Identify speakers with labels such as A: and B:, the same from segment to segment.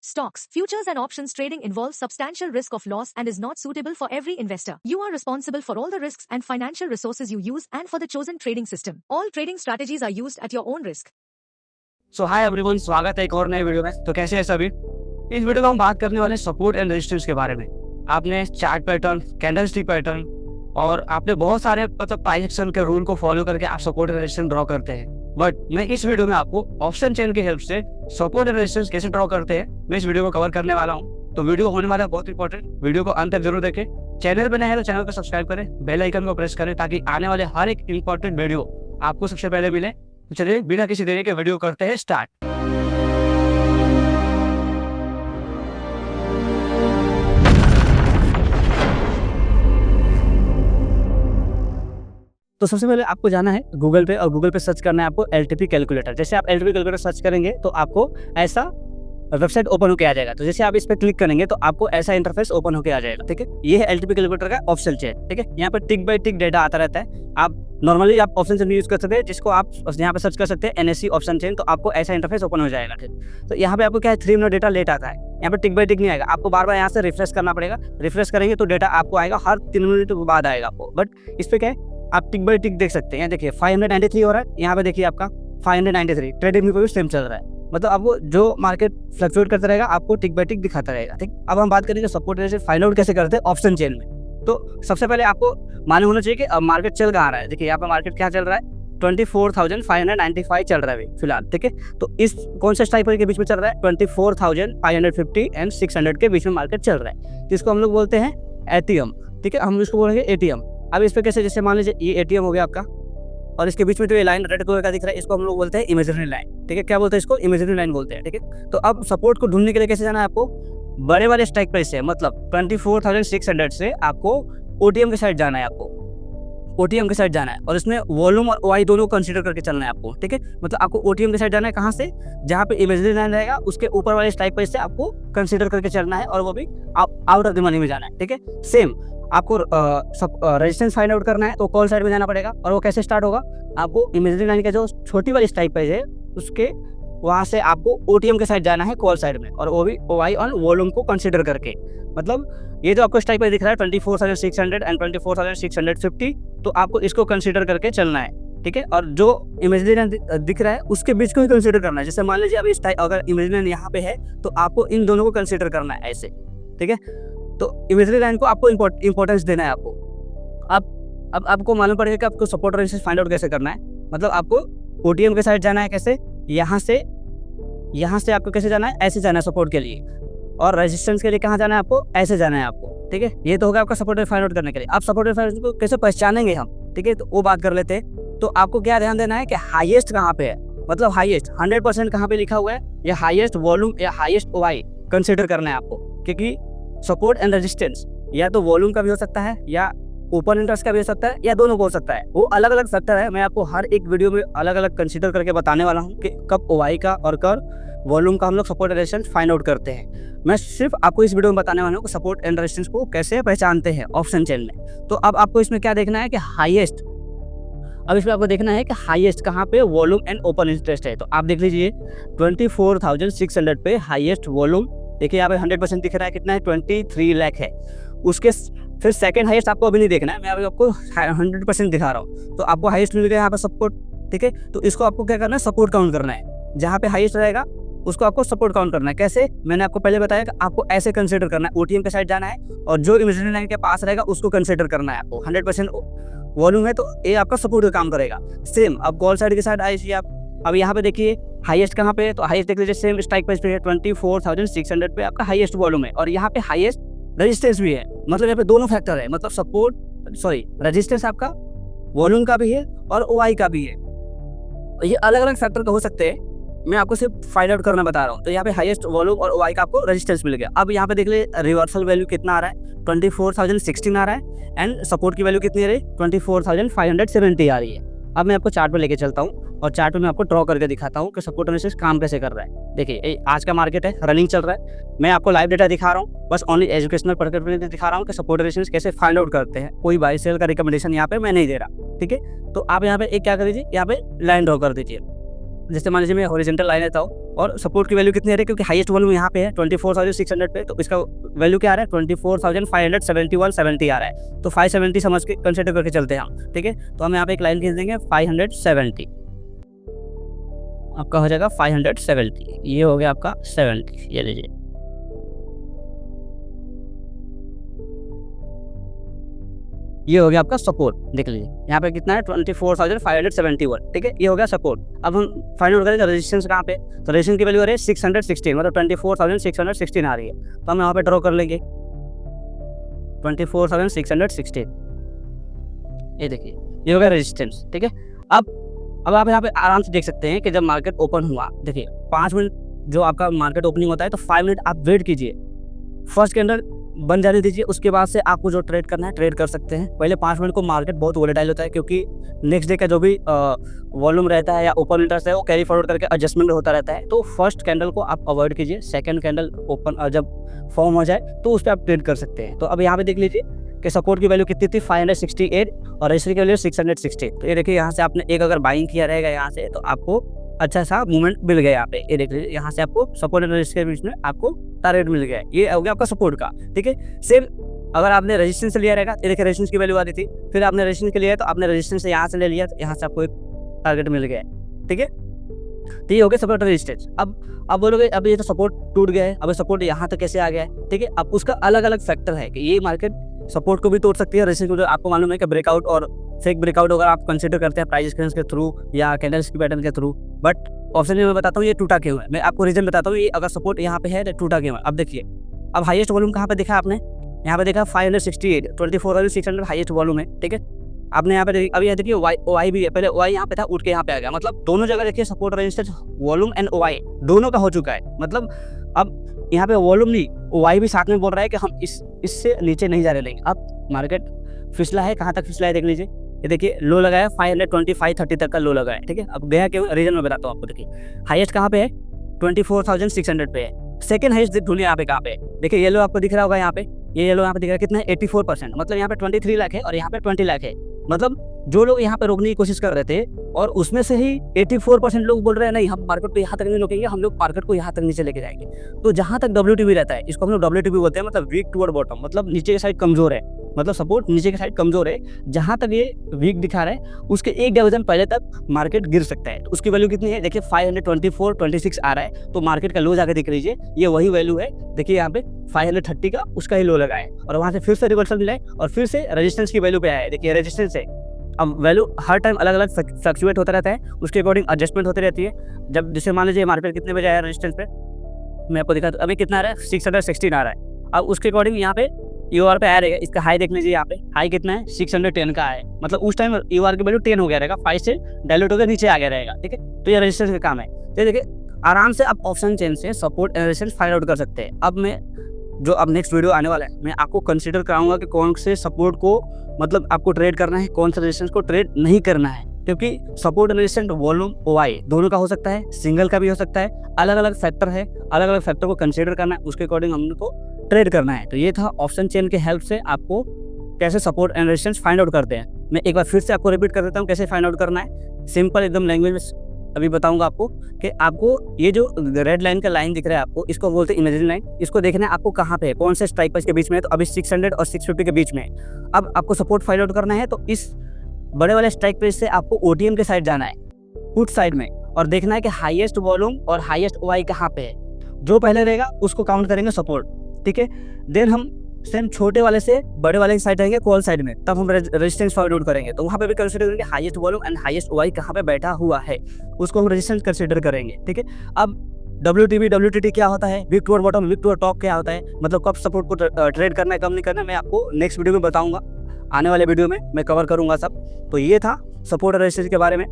A: Stocks, futures and options trading involves substantial risk of loss and is not suitable for every investor. You are responsible for all the risks and financial resources you use and for the chosen trading system. All trading strategies are used at your own risk.
B: So hi everyone, स्वागत है एक और नए video में। तो कैसे हैं सभी? इस वीडियो में हम बात करने वाले सपोर्ट एंड रेजिस्टेंस के बारे में। आपने चार्ट पैटर्न, कैंडलस्टिक पैटर्न और आपने बहुत सारे प्राइस एक्शन के रूल को फॉलो करके आप सपोर्ट एंड रेजिस्टेंस ड्रॉ करते हैं। बट मैं इस वीडियो में आपको ऑप्शन चेन की हेल्प से सपोर्ट एंड रेजिस्टेंस कैसे ड्रॉ करते हैं, मैं इस वीडियो को कवर करने वाला हूँ। तो वीडियो होने वाला है बहुत इंपॉर्टेंट। वीडियो को अंत तक जरूर देखें। चैनल पर नए हैं तो चैनल को सब्सक्राइब करें, बेल आइकन को प्रेस करें ताकि आने वाले हर एक इंपॉर्टेंट वीडियो आपको सबसे पहले मिले। तो चलिए बिना किसी देरी के वीडियो करते हैं स्टार्ट। तो सबसे पहले आपको जाना है गूगल पे और गूगल पे सर्च करना है आपको एलटीपी कैलकुलेटर। जैसे आप एलटीपी कैलकुलेटर सर्च करेंगे तो आपको ऐसा वेबसाइट ओपन होकर आ जाएगा। तो जैसे आप इस पर क्लिक करेंगे तो आपको ऐसा इंटरफेस ओपन होकर आ जाएगा। ठीक है, ये है एलटीपी कैलकुलेटर का ऑप्शन चेन। ठीक है, यहाँ पर टिक बाय टिक डेटा आता रहता है। आप नॉर्मली आप ऑप्शन चेन यूज कर सकते हैं, जिसको आप यहाँ पे सर्च कर सकते हैं एनएससी ऑप्शन चेन। तो आपको ऐसा इंटरफेस ओपन हो जाएगा। ठीक, तो यहाँ पे आपको क्या है 3 मिनट डेटा लेट आता है। यहाँ पे टिक बाय टिक नहीं आएगा, आपको बार बार यहाँ से रिफ्रेश करना पड़ेगा। रिफ्रेश करेंगे तो डेटा आपको आएगा, हर 3 मिनट बाद आएगा आपको। बट इस पे क्या है, आप टिक बाय टिक देख सकते हैं। देखिए 593 हो रहा है, यहाँ पे देखिए आपका 593 ट्रेडिंग में भी सेम चल रहा है। मतलब आपको जो मार्केट फ्लक्चुएट करता रहेगा आपको टिक बाय टिक दिखाता रहेगा। ठीक, अब हम बात करेंगे सपोर्ट रेजिस्टेंस फाइंड आउट कैसे करते हैं ऑप्शन चेन में। तो सबसे पहले आपको मालूम होना चाहिए कि अब मार्केट चल कहाँ रहा है। देखिए यहाँ पे मार्केट क्या चल रहा है, 24,595 चल रहा है फिलहाल। ठीक है, तो इस कौन से स्ट्राइक के बीच में चल रहा है, 24,550 एंड 600 के बीच में मार्केट चल रहा है, जिसको हम लोग बोलते हैं एटीएम। ठीक है, हम इसको बोलेंगे एटीएम। अब इस पे कैसे, जैसे मान लीजिए ये एटीएम हो गया आपका और इसके बीच में जो ये लाइन रेड कलर का दिख रहा है, इसको हम लोग बोलते हैं इमेजिनरी लाइन। ठीक है, क्या बोलते हैं इसको, इमेजिनरी लाइन बोलते हैं। ठीक है, तो अब सपोर्ट को ढूंढने के लिए कैसे जाना है आपको, बड़े वाले स्ट्राइक प्राइस से, मतलब 24,600 से आपको ओटीएम के साइड जाना है। आपको ओटीएम के साइड जाना है और इसमें वॉल्यूम और ओआई दोनों कंसीडर करके चलना है आपको। ठीक है, मतलब आपको ओटीएम के साइड जाना है, कहाँ से, जहाँ पे इमेजिनरी लाइन रहेगा उसके ऊपर वाले स्ट्राइक प्राइस से आपको कंसीडर करके चलना है, और वो भी आउट ऑफ द मनी में जाना है। ठीक है, सेम आपको रेजिस्टेंस फाइंड आउट करना है तो कॉल साइड में जाना पड़ेगा। और वो कैसे स्टार्ट होगा, आपको इमेजिनरी लाइन का जो छोटी वाली स्ट्राइक प्राइस है उसके वहाँ से आपको ओटीएम के साइड जाना है कॉल साइड में, और वो भी ओआई और वॉल्यूम को कंसीडर करके। मतलब ये जो आपको स्ट्राइक प्राइस दिख रहा है 24,600 एंड 24,650, तो आपको इसको कंसीडर करके चलना है। ठीक है, और जो इमेजिनरी लाइन दिख रहा है उसके बीच को ही कंसीडर करना है। जैसे मान लीजिए अभी अगर इमेजिनरी लाइन यहाँ पे है तो आपको इन दोनों को कंसीडर करना है ऐसे। ठीक है, तो इमेजिनरी लाइन को आपको इंपॉर्टेंस देना है आपको। अब आपको मालूम पड़ेगा कि आपको सपोर्ट रेजिस्टेंस फाइंड आउट कैसे करना है। मतलब आपको ओटीएम के साइड जाना है, कैसे, यहाँ से आपको कैसे जाना है, ऐसे जाना है सपोर्ट के लिए, और रेजिस्टेंस के लिए कहाँ जाना है आपको, ऐसे जाना है आपको। ठीक है, ये तो होगा आपका सपोर्ट फाइंड आउट करने के लिए। अब सपोर्ट फाइंड को कैसे पहचानेंगे हम, ठीक है, तो वो बात कर लेते हैं। तो आपको क्या ध्यान देना है कि हाईएस्ट कहाँ पे है, मतलब हाईएस्ट 100% कहाँ पे लिखा हुआ है, या हाईएस्ट वॉल्यूम या हाईएस्ट ओआई कंसीडर करना है आपको। क्योंकि सपोर्ट एंड रेजिस्टेंस या तो वॉल्यूम का भी हो सकता है, या ओपन इंटरेस्ट का भी हो सकता है, या दोनों को हो सकता है। वो अलग अलग फैक्टर है, मैं आपको हर एक वीडियो में अलग अलग कंसीडर करके बताने वाला हूँ कि कब ओआई का और कब वॉल्यूम का हम लोग support and resistance find out करते हैं। मैं सिर्फ आपको इस वीडियो में बताने वाला हूँ कि सपोर्ट एंड रेजिस्टेंस को कैसे पहचानते हैं ऑप्शन चेन में। तो अब आपको इसमें क्या देखना है कि हाईएस्ट, अब इसमें आपको देखना है कि हाईएस्ट कहाँ पे वॉल्यूम एंड ओपन इंटरेस्ट है। तो आप देख लीजिए 24,600 पे हाईएस्ट वॉल्यूम, देखिए यहाँ पे 100% दिख रहा है, कितना है, 23 लाख है। उसके फिर सेकंड हाईएस्ट आपको अभी नहीं देखना है, मैं अभी आपको 100% दिखा रहा हूँ। तो आपको हाईएस्ट मिल गया यहाँ पे सपोर्ट। ठीक है, तो इसको आपको क्या करना है, सपोर्ट काउंट करना है। जहाँ पे हाईएस्ट रहेगा उसको आपको सपोर्ट काउंट करना है। कैसे, मैंने आपको पहले बताया कि आपको ऐसे कंसीडर करना है, ओटीएम के साइड जाना है, और जो इमेजिनरी लाइन के पास रहेगा उसको कंसीडर करना है आपको। 100% वॉल्यूम है तो ये आपका सपोर्ट का काम करेगा। सेम अब कॉल साइड के साइड आइए आप। अब यहाँ पे देखिए हाईएस्ट कहाँ पे है, तो हाईएस्ट देख लीजिए सेम स्ट्राइक प्राइस पे है, 24,600 पे आपका हाईएस्ट वॉल्यूम है, और यहाँ पे हाईएस्ट रेजिस्टेंस भी है। मतलब यहाँ पे दोनों फैक्टर है, मतलब रेजिस्टेंस आपका वॉल्यूम का भी है और ओआई का भी है। ये अलग अलग फैक्टर का हो सकते हैं, मैं आपको सिर्फ फाइंड आउट करना बता रहा हूँ। तो यहाँ पे हाईएस्ट वॉल्यूम और ओआई का आपको रेजिस्टेंस मिल गया। अब यहाँ पे देख ले रिवर्सल वैल्यू कितना आ रहा है, 24,016 आ रहा है, एंड सपोर्ट की वैल्यू कितनी आ रही है, 24,570 आ रही है। अब मैं आपको चार्ट पर लेके चलता हूँ और चार्ट में मैं आपको ड्रॉ करके दिखाता हूँ कि सपोर्ट एनालिसिस काम कैसे कर रहा है। देखिए आज का मार्केट है, रनिंग चल रहा है, मैं आपको लाइव डेटा दिखा रहा हूँ, बस ओनली एजुकेशनल पर्पस दिखा रहा हूँ कि सपोर्ट एनालिसिस कैसे फाइंड आउट करते हैं। कोई बाय सेल का रिकमेंडेशन यहाँ पे मैं नहीं दे रहा। ठीक है, तो आप यहाँ पे एक क्या कर दीजिए, यहाँ पे लाइन ड्रॉ कर दीजिए। जैसे मान लीजिए मैं हॉरिजॉन्टल लाइन लेता हूँ, और सपोर्ट की वैल्यू कितनी आ रही है, क्योंकि हाईएस्ट वॉल्यूम यहाँ पे है 24,600 पे, तो इसका वैल्यू क्या आ रहा है 24,571.70 आ रहा है। तो 570 समझ के कंसिडर करके चलते हैं हम, ठीक है। तो हम यहाँ पे एक लाइन खींच देंगे 570, आपका हो जाएगा 570, ये हो गया आपका 70, ये लीजिए। ये हो गया आपका सपोर्ट, देख लीजिए यहाँ पे कितना है 24,571, ठीक है, ये हो गया सपोर्ट। अब हम फाइंड आउट करेंगे रेजिस्टेंस कहाँ पे, तो रेजिस्टेंस की वैल्यू आ रही है 616, मतलब 24,616 आ रही है। तो हम यहाँ पे ड्रॉ कर लेंगे 24,616, ये देखिए ये हो गया रेजिस्टेंस, ठीक है। अब आप यहाँ पे आराम से देख सकते हैं कि जब मार्केट ओपन हुआ, देखिए 5 मिनट जो आपका मार्केट ओपनिंग होता है, तो 5 मिनट आप वेट कीजिए, फर्स्ट कैंडल बन जाने दीजिए, उसके बाद से आपको जो ट्रेड करना है ट्रेड कर सकते हैं। पहले 5 मिनट को मार्केट बहुत वोलेटाइल होता है, क्योंकि नेक्स्ट डे का जो भी वॉल्यूम रहता है या ओपन इंटरेस्ट है वो कैरी फॉरवर्ड करके एडजस्टमेंट होता रहता है। तो फर्स्ट कैंडल को आप अवॉइड कीजिए, सेकंड कैंडल ओपन जब फॉर्म हो जाए तो उस पर आप ट्रेड कर सकते हैं। तो अब यहाँ पे देख लीजिए कि सपोर्ट की वैल्यू कितनी थी 568 और रजिस्टर की वैल्यू 660। तो ये देखिए यहाँ से आपने एक अगर बाइंग किया रहेगा यहाँ से, तो आपको अच्छा सा मूवमेंट मिल गया यहाँ पे, ये देख लीजिए यहाँ से आपको सपोर्ट एंड रेजिस्टेंस के बीच में आपको टारगेट मिल गया, ये हो गया आपका सपोर्ट का, ठीक है। सेम अगर आपने रेजिस्टेंस से लिया रहेगा, ये देखिए रेजिस्टेंस की वैल्यू आ रही थी, फिर आपने रेजिस्टेंस के लिया तो आपने रेजिस्टेंस से यहाँ से ले लिया, तो यहाँ से आपको एक टारगेट मिल गया, ठीक है। तो ये हो गया सपोर्ट रेजिस्टेंस। अब बोलोगे अब ये तो सपोर्ट टूट गया है, अब सपोर्ट यहाँ तक कैसे आ गया है, ठीक है। अब उसका अलग अलग फैक्टर है कि ये मार्केट सपोर्ट को भी तोड़ सकती है, रेजिस्टेंस को आपको मालूम है कि ब्रेकआउट और फेक ब्रेकआउट अगर आप कंसिडर करते हैं प्राइस एक्सपीरियंस के थ्रू या कैंडल्स की पैटर्न के थ्रू, बट ऑप्शन में मैं बताता हूँ ये टूटा क्यों है, मैं आपको रीजन बताता हूँ। ये अगर सपोर्ट यहाँ पे है तो टूटा क्यों है। अब देखिए, अब हाईएस्ट वॉल्यूम कहाँ पे देखा आपने, यहाँ पे देखा 568, 24,600 हाईएस्ट वॉल्यूम है, ठीक है। आपने यहाँ पे अभी देखिए OI भी है, पहले OI यहाँ पे था, उठ के यहाँ पे आ गया, मतलब दोनों जगह देखिए support resistance volume and OI दोनों का हो चुका है। मतलब अब यहाँ पे वॉल्यूम नहीं, OI भी साथ में बोल रहा है कि हम इससे नीचे नहीं जा रहे। लेकिन अब मार्केट फिसला है, कहाँ तक फिसला है देख लीजिए, ये देखिए लो लगाया 525.30 तक का लो लगाया, ठीक है। अब गया क्यों, रीजन में बताता हूँ आपको। देखिए हाईएस्ट कहाँ पे है 24,600 पे है, सेकंड हाईएस्ट ढूंढिए यहाँ पे कहाँ पे, देखिए ये लो आपको दिख रहा होगा यहाँ पे, ये लो यहाँ पे दिख रहा है कितना है 84%, मतलब यहाँ पे 23 लाख है और यहाँ पे 20 लाख है। मतलब जो लोग यहाँ पे रोकने की कोशिश कर रहे थे और उसमें से ही 84% लोग बोल रहे हैं नहीं हम मार्केट को यहाँ तक नहीं रोकेंगे, हम लोग मार्केट को यहाँ तक नीचे लेके जाएंगे। तो जहाँ तक WTB रहता है, इसको हम लोग WTB बोलते हैं, मतलब वीक टुवर्ड बॉटम, मतलब नीचे की साइड कमजोर है, मतलब सपोर्ट नीचे की साइड कमजोर है। जहाँ तक ये वीक दिखा रहा है उसके एक डिवीजन पहले तक मार्केट गिर सकता है। तो उसकी वैल्यू कितनी है देखिए 524.26 आ रहा है, तो मार्केट का लो जाके देख लीजिए, ये वही वैल्यू है, देखिए यहाँ पे 530 का उसका ही लो लगा है और वहाँ से फिर से रिवर्सल मिला है और फिर से रेजिस्टेंस की वैल्यू पे आया है। देखिए रेजिस्टेंस है, अब वैल्यू हर टाइम अलग अलग फ्लक्चुएट होता रहता है, उसके अकॉर्डिंग एडजस्टमेंट होती रहती है। जब जैसे मान लीजिए मार्केट कितने बजे आया रेजिस्टेंस पे, मैं आपको दिखा, अभी कितना आ रहा है 616 आ रहा है। अब उसके अकॉर्डिंग यहाँ पे UR पे आ रहेगा, इसका हाई देख लीजिए, यहाँ पे हाई कितना है 610 का है, मतलब उस टाइम UR की वैल्यू 10 हो गया रहेगा, 5 से डायल्यूट होकर नीचे आ गया रहेगा, ठीक है। तो ये रेजिस्टेंस का काम है। तो देखिए आराम से आप ऑप्शन चेन से support and resistance find out कर सकते हैं। अब मैं जो अब नेक्स्ट वीडियो आने वाला है, मैं आपको कंसीडर कराऊंगा कि कौन से सपोर्ट को मतलब आपको ट्रेड करना है, कौन से रेजिस्टेंस को ट्रेड नहीं करना है, क्योंकि support and resistance volume OI दोनों का हो सकता है, सिंगल का भी हो सकता है, अलग अलग फैक्टर है, अलग अलग फैक्टर को कंसीडर करना है, उसके अकॉर्डिंग हम लोग को ट्रेड करना है। तो ये था ऑप्शन चेन के हेल्प से आपको कैसे support and resistance find out करते हैं। मैं एक बार फिर से आपको रिपीट कर देता हूँ कैसे फाइंड आउट करना है, सिंपल एकदम लैंग्वेज में अभी बताऊंगा आपको कि आपको ये जो रेड लाइन का लाइन दिख रहा है आपको, इसको बोलते हैं इमेजिनरी लाइन। इसको देखना है आपको कहाँ पे है, कौन से स्ट्राइक प्राइस के बीच में है, तो अभी 600 और 650 के बीच में है। अब आपको सपोर्ट फाइंड आउट करना है, तो इस बड़े वाले स्ट्राइक प्राइस से आपको OTM के साइड जाना है, पुट साइड में, और देखना है कि हाईएस्ट वॉल्यूम और हाईएस्ट OI कहाँ पे है। जो पहले रहेगा उसको काउंट करेंगे सपोर्ट, ठीक है। देन हम सेम छोटे वाले से बड़े वाले की साइड रहेंगे कॉल साइड में, तब हम रेजिस्टेंस फाइंड आउट करेंगे, तो वहाँ पे भी कंसीडर करेंगे highest volume and highest OI कहाँ पे बैठा हुआ है, उसको हम रेजिस्टेंस कंसीडर करेंगे, ठीक है। अब WTB WTT क्या होता है, wick toward bottom, wick toward top क्या होता है, मतलब कब सपोर्ट को ट्रेड करना है कब नहीं करना है, मैं आपको नेक्स्ट वीडियो में बताऊंगा, आने वाले वीडियो में मैं कवर करूंगा सब। तो ये था सपोर्ट और रेजिस्टेंस के बारे में।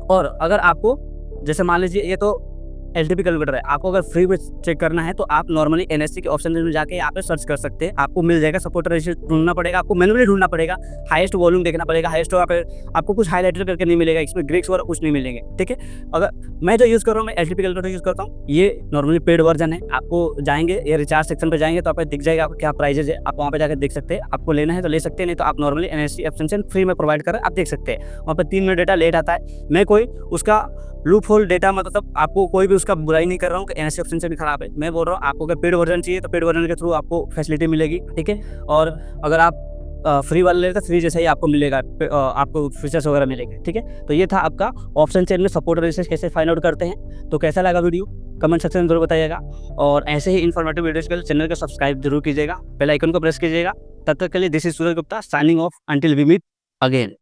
B: और अगर आपको जैसे मान लीजिए ये तो LTP कैलकुलेटर है, आपको अगर फ्री में चेक करना है तो आप नॉर्मली NSE के ऑप्शन में जाके यहाँ पे सर्च कर सकते हैं, आपको मिल जाएगा। सपोर्ट रेजिस्टेंस ढूंढना पड़ेगा, आपको मैनुअली ढूंढना पड़ेगा, हाईएस्ट वॉल्यूम देखना पड़ेगा, हाईएस्ट आपको कुछ हाईलाइटर करके नहीं मिलेगा, इसमें ग्रीक्स वगैरह कुछ नहीं मिलेंगे, ठीक है। अगर मैं जो यूज़ कर रहा हूँ, मैं LTP कैलकुलेटर यूज़ करता हूँ, ये नॉर्मली पेड वर्जन है। आपको जाएंगे ये रिचार्ज सेक्शन पर जाएंगे तो आपको दिख जाएगा आपको क्या प्राइजेज है, आप वहाँ पे जाकर देख सकते हैं, आपको लेना है तो ले सकते हैं, नहीं तो आप नॉर्मली NSE ऑप्शन से फ्री में प्रोवाइड कर आप देख सकते हैं। वहाँ पर 3 मिनट डेटा लेट आता है, मैं कोई उसका लूप होल डेटा मतलब आपको कोई भी उसका बुराई नहीं कर रहा हूँ कि ऐसे ऑप्शन से भी खराब है, मैं बोल रहा हूँ आपको अगर पेड वर्जन चाहिए तो पेड वर्जन के थ्रू आपको फैसिलिटी मिलेगी, ठीक है। और अगर आप फ्री वाला लेते तो फ्री जैसा ही आपको मिलेगा, आपको फीचर्स वगैरह मिलेंगे, ठीक है। तो ये था आपका ऑप्शन चेन में सपोर्ट रेजिस्टेंस कैसे फाइंड आउट करते हैं। तो कैसा लगा वीडियो कमेंट सेक्शन में जरूर बताइएगा, और ऐसे ही इन्फॉर्मेटिव वीडियोस के लिए चैनल को सब्सक्राइब जरूर कीजिएगा, बेल आइकन को प्रेस कीजिएगा। तब तक के लिए this is Suraj Gupta signing off until we meet again.